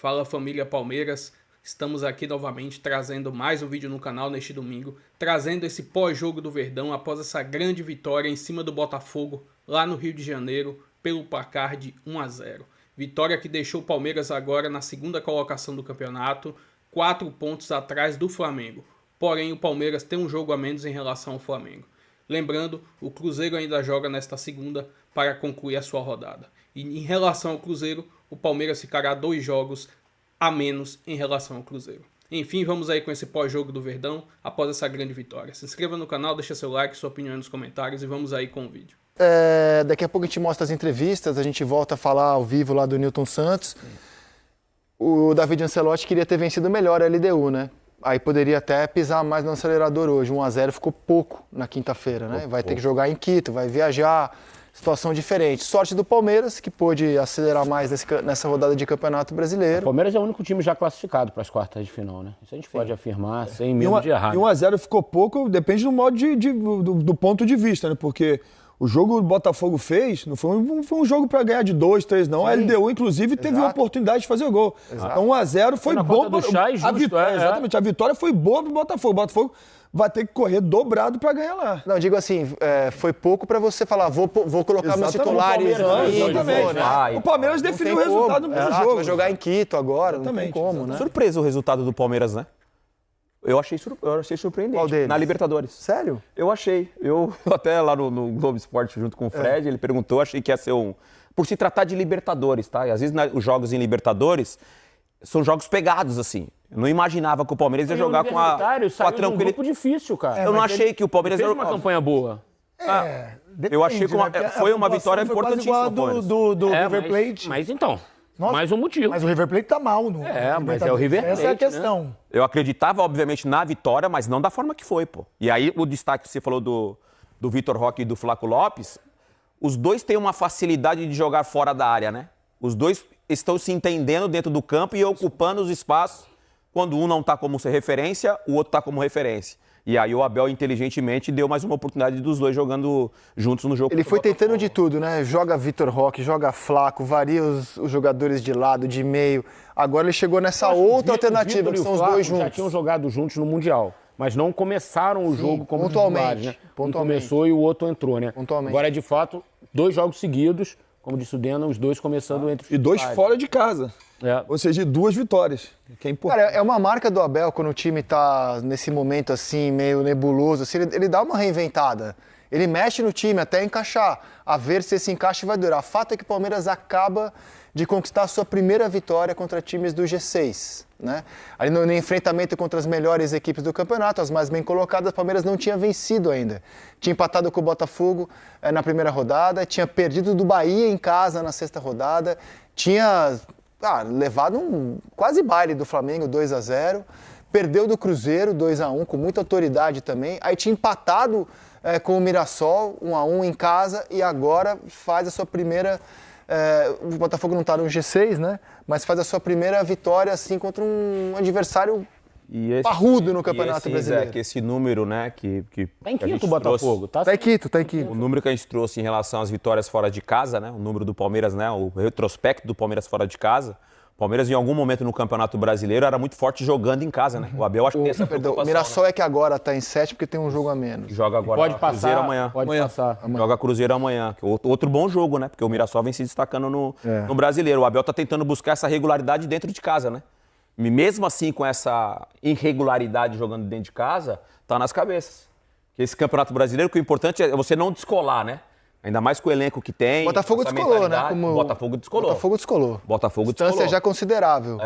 Fala família Palmeiras, estamos aqui novamente trazendo mais um vídeo no canal neste domingo, trazendo esse pós-jogo do Verdão após essa grande vitória em cima do Botafogo lá no Rio de Janeiro pelo placar de 1-0. Vitória que deixou o Palmeiras agora na segunda colocação do campeonato, 4 pontos atrás do Flamengo. Porém, o Palmeiras tem um jogo a menos em relação ao Flamengo. Lembrando, o Cruzeiro ainda joga nesta segunda para concluir a sua rodada. E em relação ao Cruzeiro, o Palmeiras ficará 2 jogos a menos em relação ao Cruzeiro. Enfim, vamos aí com esse pós-jogo do Verdão após essa grande vitória. Se inscreva no canal, deixa seu like, sua opinião nos comentários e vamos aí com o vídeo. Daqui a pouco a gente mostra as entrevistas, a gente volta a falar ao vivo lá do Newton Santos. O David Ancelotti queria ter vencido melhor a LDU, né? Aí poderia até pisar mais no acelerador hoje. 1-0 ficou pouco na quinta-feira, né? Vai ter que jogar em Quito, vai viajar, situação diferente. Sorte do Palmeiras, que pôde acelerar mais nessa rodada de Campeonato Brasileiro. O Palmeiras é o único time já classificado para as quartas de final, né? Isso a gente pode afirmar sem medo de errar. E 1-0 ficou pouco, depende do modo do ponto de vista, né? Porque o jogo que o Botafogo fez não foi um jogo para ganhar de 2, 3, não. Sim. A LDU, inclusive, teve a oportunidade de fazer o gol. Exato. Então 1-0 foi bom para a vitória. Exatamente, a vitória foi boa para o Botafogo. O Botafogo vai ter que correr dobrado para ganhar lá. Não, digo assim, foi pouco para você falar, vou colocar meus titulares. Exatamente. O Palmeiras definiu o resultado no primeiro jogo. Vai jogar em Quito agora, não tem como, né? Surpresa o resultado do Palmeiras, né? Eu achei surpreendente. Qual deles? Na Libertadores. Sério? Eu achei. Eu até lá no Globo Esporte, junto com o Fred, ele perguntou, achei que ia ser por se tratar de Libertadores, tá? E às vezes os jogos em Libertadores são jogos pegados, assim. Eu não imaginava que o Palmeiras ia jogar com a tranquilidade. Um grupo difícil, cara. Eu não achei que o Palmeiras fez uma campanha boa. Depende, eu achei que foi uma vitória importantíssima. Do River Plate. Mas então... Nossa, mais um motivo. Mas o River Plate tá mal, não? Mas é o River Plate, essa é a questão. Né? Eu acreditava, obviamente, na vitória, mas não da forma que foi, pô. E aí, o destaque que você falou do Vitor Roque e do Flaco Lopes, os dois têm uma facilidade de jogar fora da área, né? Os dois estão se entendendo dentro do campo e ocupando os espaços. Quando um não tá como referência, o outro tá como referência. E aí o Abel, inteligentemente, deu mais uma oportunidade dos dois jogando juntos no jogo. Ele foi tentando de tudo, né? Joga Vitor Roque, joga Flaco, varia os jogadores de lado, de meio. Agora ele chegou nessa outra alternativa, que são os dois juntos. Já tinham jogado juntos no Mundial, mas não começaram o jogo como titulares, né? Um começou e o outro entrou, né? Agora, de fato, 2 jogos seguidos, como disse o Dena, os dois começando entre os E 2 fora de casa. Ou seja, 2 vitórias, que é importante. Cara, é uma marca do Abel quando o time tá nesse momento assim, meio nebuloso, assim, ele dá uma reinventada. Ele mexe no time até encaixar, a ver se esse encaixe vai durar. Fato é que o Palmeiras acaba de conquistar a sua primeira vitória contra times do G6, né? Ali no enfrentamento contra as melhores equipes do campeonato, as mais bem colocadas, o Palmeiras não tinha vencido ainda. Tinha empatado com o Botafogo na primeira rodada, tinha perdido do Bahia em casa na sexta rodada, tinha levado um quase baile do Flamengo, 2-0, perdeu do Cruzeiro, 2-1, com muita autoridade também, aí tinha empatado com o Mirassol, 1-1 em casa, e agora faz a sua primeira... o Botafogo não está no G6, né? Mas faz a sua primeira vitória assim contra um adversário parrudo no Campeonato Brasileiro. Que esse número, né? Tá em quinto o Botafogo, tá? Tá em quinto. O número que a gente trouxe em relação às vitórias fora de casa, né? O número do Palmeiras, né? O retrospecto do Palmeiras fora de casa. O Palmeiras, em algum momento no Campeonato Brasileiro, era muito forte jogando em casa, né? O Abel, acho que tem essa preocupação. O Mirassol é que agora está em 7 porque tem um jogo a menos. Joga agora pode passar, Cruzeiro amanhã. Pode passar. Joga Cruzeiro amanhã. Outro bom jogo, né? Porque o Mirassol vem se destacando no Brasileiro. O Abel está tentando buscar essa regularidade dentro de casa, né? E mesmo assim, com essa irregularidade jogando dentro de casa, tá nas cabeças. Esse Campeonato Brasileiro, que o importante é você não descolar, né? Ainda mais com o elenco que tem. O Botafogo descolou, né? Botafogo descolou. Distância já considerável.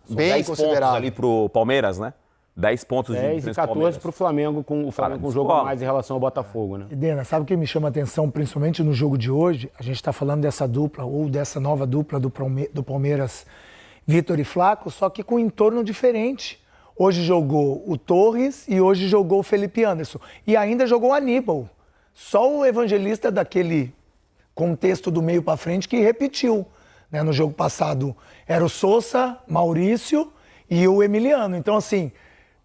São bem 10 considerável. pontos ali pro Palmeiras, né? 10 pontos de 10 e 14 pro Flamengo, com o Flamengo com um jogo a mais em relação ao Botafogo, né? E Dena, sabe o que me chama a atenção, principalmente no jogo de hoje? A gente está falando dessa dupla, ou dessa nova dupla do Palmeiras, Vitor e Flaco, só que com um entorno diferente. Hoje jogou o Torres e hoje jogou o Felipe Anderson. E ainda jogou o Aníbal. Só o Evangelista daquele contexto do meio para frente que repetiu, né? No jogo passado era o Sousa, Maurício e o Emiliano. Então, assim,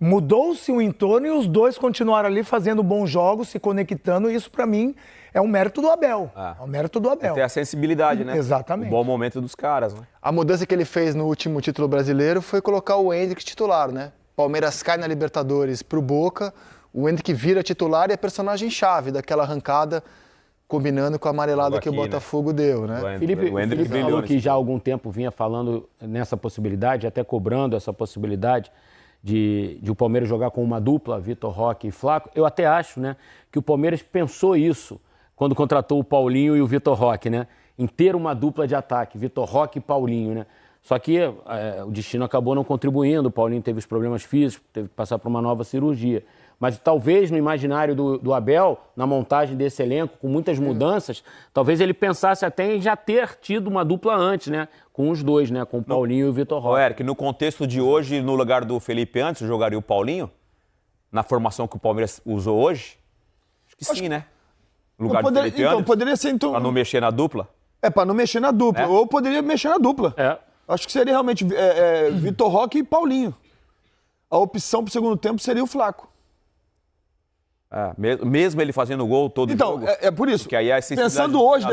mudou-se o entorno e os dois continuaram ali fazendo bons jogos, se conectando. E isso, para mim, é um mérito do Abel. É um mérito do Abel. Tem a sensibilidade, né? Exatamente. O bom momento dos caras, né? A mudança que ele fez no último título brasileiro foi colocar o Endrick titular, né? Palmeiras cai na Libertadores pro Boca, o Endrick vira titular e é personagem-chave daquela arrancada, combinando com a amarelada que o Botafogo deu, né? Felipe falou que já há algum tempo vinha falando nessa possibilidade, até cobrando essa possibilidade de o Palmeiras jogar com uma dupla, Vitor Roque e Flaco. Eu até acho, né, que o Palmeiras pensou isso quando contratou o Paulinho e o Vitor Roque, né? Em ter uma dupla de ataque, Vitor Roque e Paulinho, né? Só que o destino acabou não contribuindo, o Paulinho teve os problemas físicos, teve que passar por uma nova cirurgia. Mas talvez no imaginário do Abel, na montagem desse elenco, com muitas mudanças, talvez ele pensasse até em já ter tido uma dupla antes, né? Com os dois, né? Com o Paulinho e o Vitor Roque. Eric, no contexto de hoje, no lugar do Felipe Anderson, jogaria o Paulinho? Na formação que o Palmeiras usou hoje? Acho que sim, né? No lugar do Felipe Anderson? Poderia ser então... Pra não mexer na dupla? Pra não mexer na dupla. Ou poderia mexer na dupla. Acho que seria realmente Vitor Roque e Paulinho. A opção pro segundo tempo seria o Flaco. Mesmo ele fazendo gol todo jogo. Então, é por isso. Aí pensando hoje,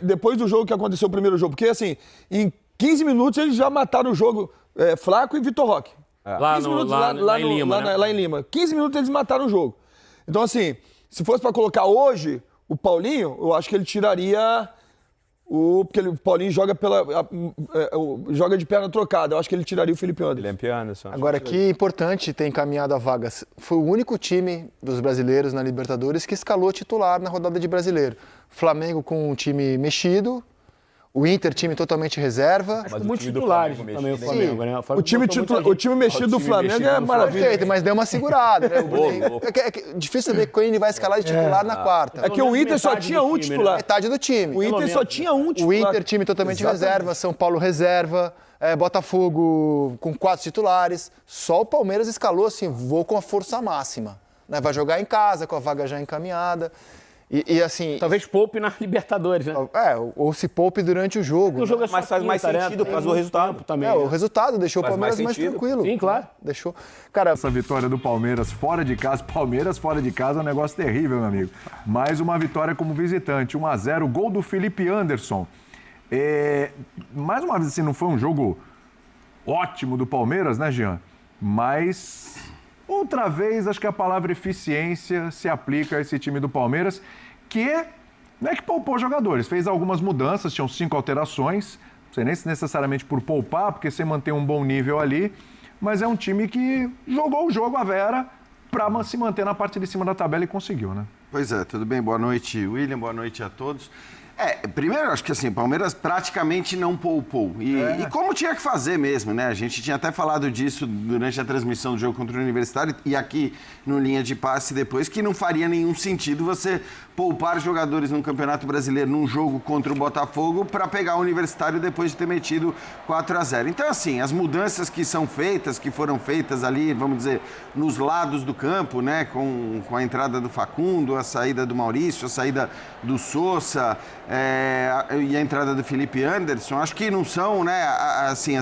depois do jogo que aconteceu, o primeiro jogo, porque assim, em 15 minutos eles já mataram o jogo Flaco e Vitor Roque. Lá em Lima. 15 minutos eles mataram o jogo. Então assim, se fosse para colocar hoje o Paulinho, eu acho que ele tiraria porque o Paulinho joga joga de perna trocada. Eu acho que ele tiraria o Felipe Anderson. Agora, que importante ter encaminhado a vaga. Foi o único time dos brasileiros na Libertadores que escalou titular na rodada de brasileiro. Flamengo com um time mexido, o Inter, time totalmente reserva. Mas muitos titulares também o Flamengo, né? O time mexido do Flamengo é maravilhoso. Perfeito, mas deu uma segurada, né? É difícil saber quem ele vai escalar de titular na quarta. É que o Inter só tinha um titular. Metade do time. O Inter só tinha um titular. O Inter, time totalmente reserva, São Paulo reserva, Botafogo com 4 titulares. Só o Palmeiras escalou assim, vou com a força máxima. Né? Vai jogar em casa, com a vaga já encaminhada. E assim... Talvez poupe na Libertadores, né? Ou se poupe durante o jogo. O jogo mas faz mais sentido por causa do resultado também. O resultado deixou o Palmeiras mais tranquilo. Sim, claro. Deixou. Cara, essa vitória do Palmeiras fora de casa, é um negócio terrível, meu amigo. Mais uma vitória como visitante, 1-0, gol do Felipe Anderson. Mais uma vez, assim, não foi um jogo ótimo do Palmeiras, né, Jean? Mas... outra vez, acho que a palavra eficiência se aplica a esse time do Palmeiras, que não é que poupou jogadores, fez algumas mudanças, tinham 5 alterações, não sei nem se necessariamente por poupar, porque você mantém um bom nível ali, mas é um time que jogou o jogo à vera para se manter na parte de cima da tabela e conseguiu, né? Pois é, tudo bem? Boa noite, William, boa noite a todos. Primeiro, acho que assim, o Palmeiras praticamente não poupou. E como tinha que fazer mesmo, né? A gente tinha até falado disso durante a transmissão do jogo contra o Universitário e aqui no Linha de Passe depois, que não faria nenhum sentido você poupar jogadores no Campeonato Brasileiro num jogo contra o Botafogo para pegar o Universitário depois de ter metido 4-0. Então, assim, as mudanças que são feitas, que foram feitas ali, vamos dizer, nos lados do campo, né? Com a entrada do Facundo, a saída do Maurício, a saída do Sousa... e a entrada do Felipe Anderson, acho que não são, né, assim,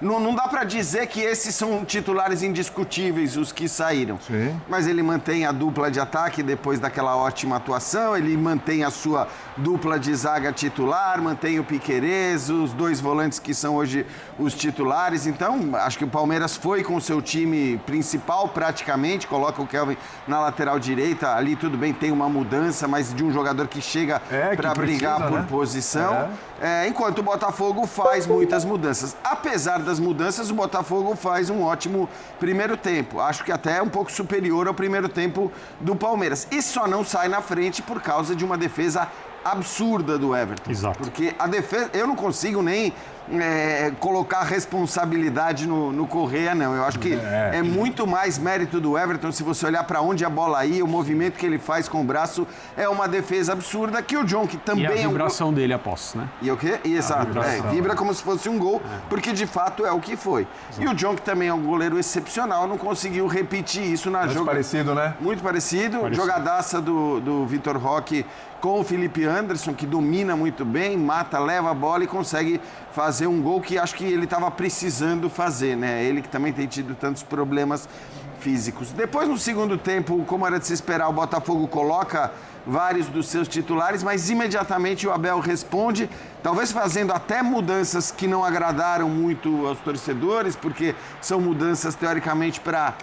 não dá para dizer que esses são titulares indiscutíveis, os que saíram. Sim. Mas ele mantém a dupla de ataque depois daquela ótima atuação, ele mantém a sua dupla de zaga titular, mantém o Piquerez, os 2 volantes que são hoje os titulares. Então, acho que o Palmeiras foi com o seu time principal praticamente, coloca o Kelvin na lateral direita, ali tudo bem, tem uma mudança, mas de um jogador que chega para brigar por posição, enquanto o Botafogo faz muitas mudanças. Apesar das mudanças, o Botafogo faz um ótimo primeiro tempo. Acho que até um pouco superior ao primeiro tempo do Palmeiras. E só não sai na frente por causa de uma defesa absurda do Everton. Exato. Porque a defesa, eu não consigo nem colocar responsabilidade no Correa, não. Eu acho que é muito mais mérito do Everton, se você olhar para onde a bola ia, o movimento que ele faz com o braço, é uma defesa absurda, que o John, que também é a vibração dele, aposto, né? E o quê? Exato. Vibra como se fosse um gol, porque de fato é o que foi. Exato. E o John, que também é um goleiro excepcional, não conseguiu repetir isso na jogada. Muito parecido, né? Muito parecido. Jogadaça do Vitor Roque com o Felipe Anderson, que domina muito bem, mata, leva a bola e consegue fazer um gol que acho que ele estava precisando fazer, né? Ele que também tem tido tantos problemas físicos. Depois, no segundo tempo, como era de se esperar, o Botafogo coloca vários dos seus titulares, mas imediatamente o Abel responde, talvez fazendo até mudanças que não agradaram muito aos torcedores, porque são mudanças teoricamente para...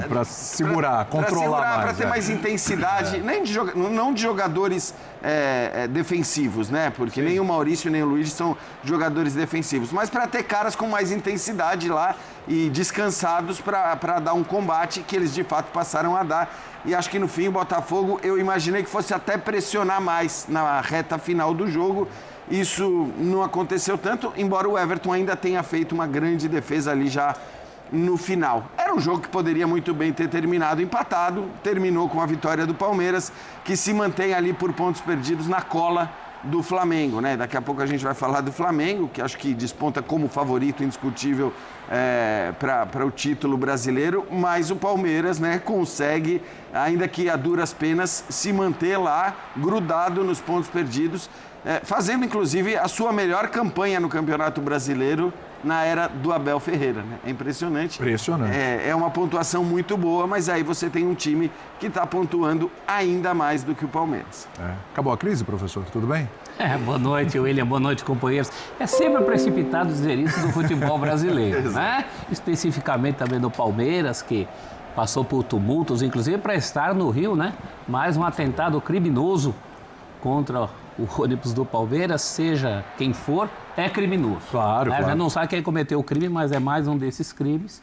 para segurar, controlar mais. Para ter mais intensidade, não de jogadores defensivos, né? Porque nem o Maurício nem o Luiz são jogadores defensivos, mas para ter caras com mais intensidade lá e descansados para dar um combate que eles de fato passaram a dar. E acho que no fim o Botafogo, eu imaginei que fosse até pressionar mais na reta final do jogo. Isso não aconteceu tanto, embora o Everton ainda tenha feito uma grande defesa ali já no final. Era um jogo que poderia muito bem ter terminado empatado, terminou com a vitória do Palmeiras, que se mantém ali por pontos perdidos na cola do Flamengo, né? Daqui a pouco a gente vai falar do Flamengo, que acho que desponta como favorito indiscutível para o título brasileiro, mas o Palmeiras, né, consegue, ainda que a duras penas, se manter lá grudado nos pontos perdidos, fazendo inclusive a sua melhor campanha no Campeonato Brasileiro na era do Abel Ferreira, né? É impressionante. Impressionante. É uma pontuação muito boa, mas aí você tem um time que está pontuando ainda mais do que o Palmeiras. Acabou a crise, professor? Tudo bem? Boa noite, William. Boa noite, companheiros. É sempre precipitado dizer isso do futebol brasileiro, né? Especificamente também do Palmeiras, que passou por tumultos, inclusive para estar no Rio, né? Mais um atentado criminoso contra o ônibus do Palmeiras, seja quem for, é criminoso. Claro, claro. A gente não sabe quem cometeu o crime, mas é mais um desses crimes.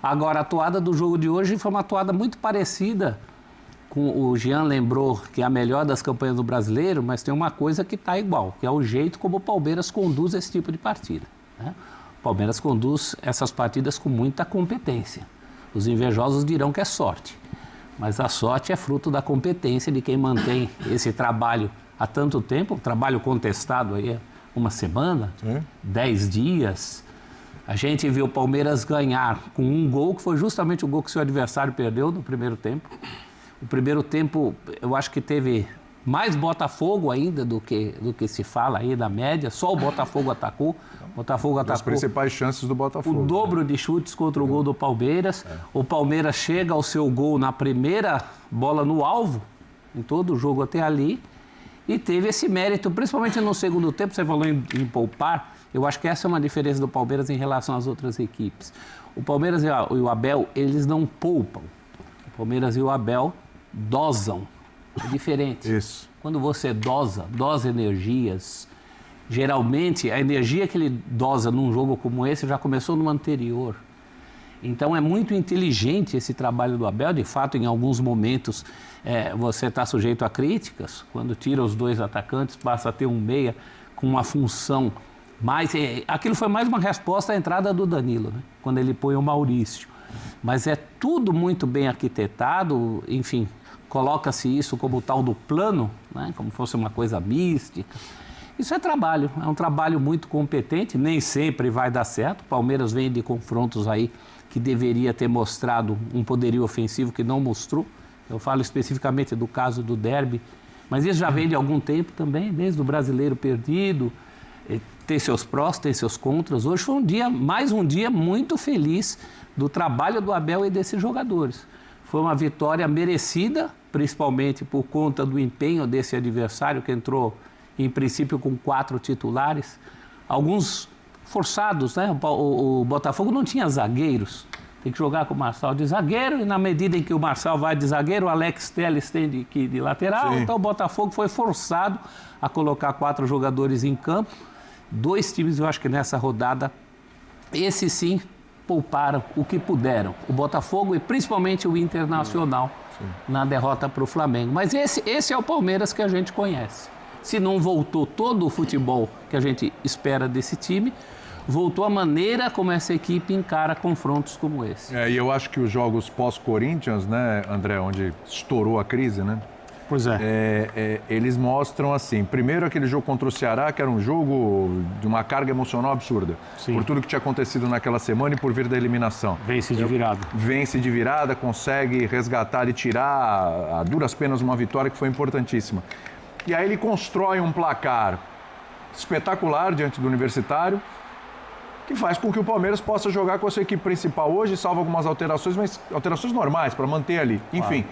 Agora, a atuada do jogo de hoje foi uma atuada muito parecida com o Jean lembrou que é a melhor das campanhas do brasileiro, mas tem uma coisa que está igual, que é o jeito como o Palmeiras conduz esse tipo de partida, né? O Palmeiras conduz essas partidas com muita competência. Os invejosos dirão que é sorte, mas a sorte é fruto da competência de quem mantém esse trabalho há tanto tempo, um trabalho contestado aí uma semana, 10 dias. A gente viu o Palmeiras ganhar com um gol, que foi justamente o gol que seu adversário perdeu no primeiro tempo. O primeiro tempo, eu acho que teve mais Botafogo ainda do que se fala aí da média. Só o Botafogo atacou. As principais chances do Botafogo. O dobro de chutes contra o gol do Palmeiras. O Palmeiras chega ao seu gol na primeira bola no alvo, em todo o jogo até ali. E teve esse mérito, principalmente no segundo tempo. Você falou em poupar. Eu acho que essa é uma diferença do Palmeiras em relação às outras equipes. O Palmeiras e o Abel, eles não poupam. O Palmeiras e o Abel dosam. É diferente. Isso. Quando você dosa energias, geralmente a energia que ele dosa num jogo como esse já começou no anterior. Então é muito inteligente esse trabalho do Abel. De fato, em alguns momentos você está sujeito a críticas. Quando tira os dois atacantes, passa a ter um meia com uma função mais... aquilo foi mais uma resposta à entrada do Danilo, né? Quando ele põe o Maurício. Mas é tudo muito bem arquitetado, enfim, coloca-se isso como o tal do plano, né? Como fosse uma coisa mística. Isso é trabalho, é um trabalho muito competente, nem sempre vai dar certo. O Palmeiras vem de confrontos aí que deveria ter mostrado um poderio ofensivo que não mostrou. Eu falo especificamente do caso do derby, mas isso já vem de algum tempo também, desde o Brasileiro perdido. Tem seus prós, tem seus contras. Hoje foi mais um dia muito feliz do trabalho do Abel e desses jogadores. Foi uma vitória merecida, principalmente por conta do empenho desse adversário que entrou, em princípio, com 4 titulares. Alguns forçados, né? O Botafogo não tinha zagueiros. Tem que jogar com o Marçal de zagueiro e na medida em que o Marçal vai de zagueiro, o Alex Telles tem de lateral. Sim. Então o Botafogo foi forçado a colocar 4 jogadores em campo. 2 times, eu acho que nessa rodada, esses sim, pouparam o que puderam. O Botafogo e principalmente o Internacional na derrota para o Flamengo. Mas esse é o Palmeiras que a gente conhece. Se não voltou todo o futebol que a gente espera desse time, voltou a maneira como essa equipe encara confrontos como esse. E eu acho que os jogos pós-Corinthians, né, André, onde estourou a crise, né? Pois eles mostram assim, primeiro aquele jogo contra o Ceará, que era um jogo de uma carga emocional absurda. Sim. Por tudo que tinha acontecido naquela semana e por vir da eliminação. Vence de virada. Vence de virada, consegue resgatar e tirar a duras penas uma vitória que foi importantíssima. E aí ele constrói um placar espetacular diante do Universitário, que faz com que o Palmeiras possa jogar com a sua equipe principal hoje, salvo algumas alterações, mas alterações normais, para manter ali. Enfim,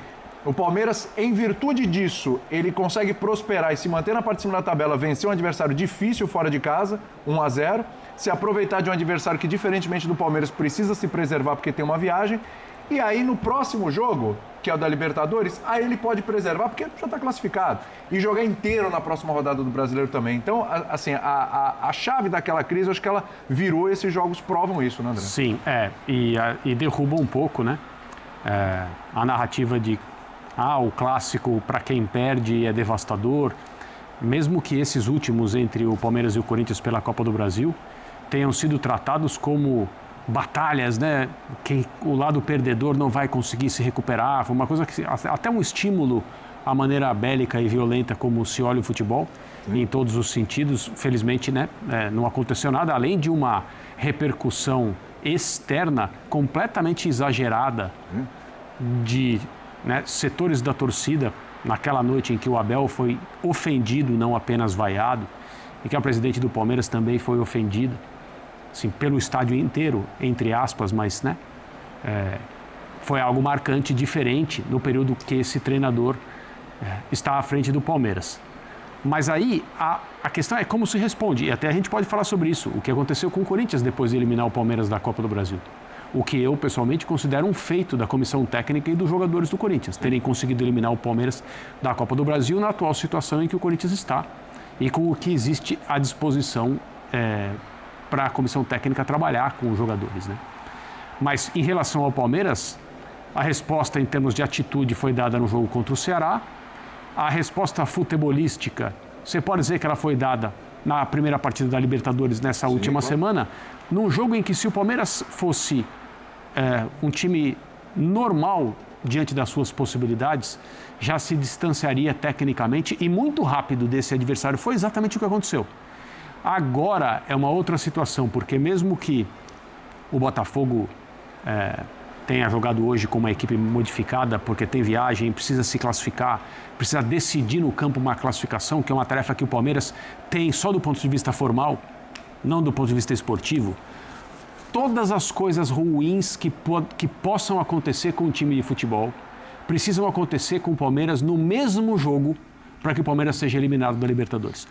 o Palmeiras, em virtude disso, ele consegue prosperar e se manter na parte de cima da tabela, vencer um adversário difícil fora de casa, 1-0, se aproveitar de um adversário que, diferentemente do Palmeiras, precisa se preservar porque tem uma viagem, e aí no próximo jogo, que é o da Libertadores, aí ele pode preservar porque já está classificado e jogar inteiro na próxima rodada do Brasileiro também. Então, assim, a chave daquela crise, eu acho que ela virou, esses jogos provam isso, né, André? Sim, e derruba um pouco, né, a narrativa de o clássico para quem perde é devastador, mesmo que esses últimos entre o Palmeiras e o Corinthians pela Copa do Brasil tenham sido tratados como batalhas, né? Que o lado perdedor não vai conseguir se recuperar. Foi uma coisa que até um estímulo à maneira bélica e violenta como se olha o futebol, em todos os sentidos. Felizmente, né? Não aconteceu nada, além de uma repercussão externa completamente exagerada de, né, setores da torcida naquela noite em que o Abel foi ofendido, não apenas vaiado, e que a presidente do Palmeiras também foi ofendida, assim, pelo estádio inteiro, entre aspas, mas, né, foi algo marcante, diferente no período que esse treinador está à frente do Palmeiras. Mas aí a questão é como se responde, e até a gente pode falar sobre isso, o que aconteceu com o Corinthians depois de eliminar o Palmeiras da Copa do Brasil. O que eu, pessoalmente, considero um feito da comissão técnica e dos jogadores do Corinthians, terem conseguido eliminar o Palmeiras da Copa do Brasil na atual situação em que o Corinthians está e com o que existe à disposição para a comissão técnica trabalhar com os jogadores, né? Mas, em relação ao Palmeiras, a resposta em termos de atitude foi dada no jogo contra o Ceará. A resposta futebolística, você pode dizer que ela foi dada na primeira partida da Libertadores nessa última semana, num jogo em que, se o Palmeiras fosse um time normal diante das suas possibilidades, já se distanciaria tecnicamente e muito rápido desse adversário. Foi exatamente o que aconteceu. Agora é uma outra situação, porque mesmo que o Botafogo tenha jogado hoje com uma equipe modificada, porque tem viagem, precisa se classificar, precisa decidir no campo uma classificação, que é uma tarefa que o Palmeiras tem só do ponto de vista formal, não do ponto de vista esportivo. Todas as coisas ruins que possam acontecer com o time de futebol precisam acontecer com o Palmeiras no mesmo jogo para que o Palmeiras seja eliminado da Libertadores.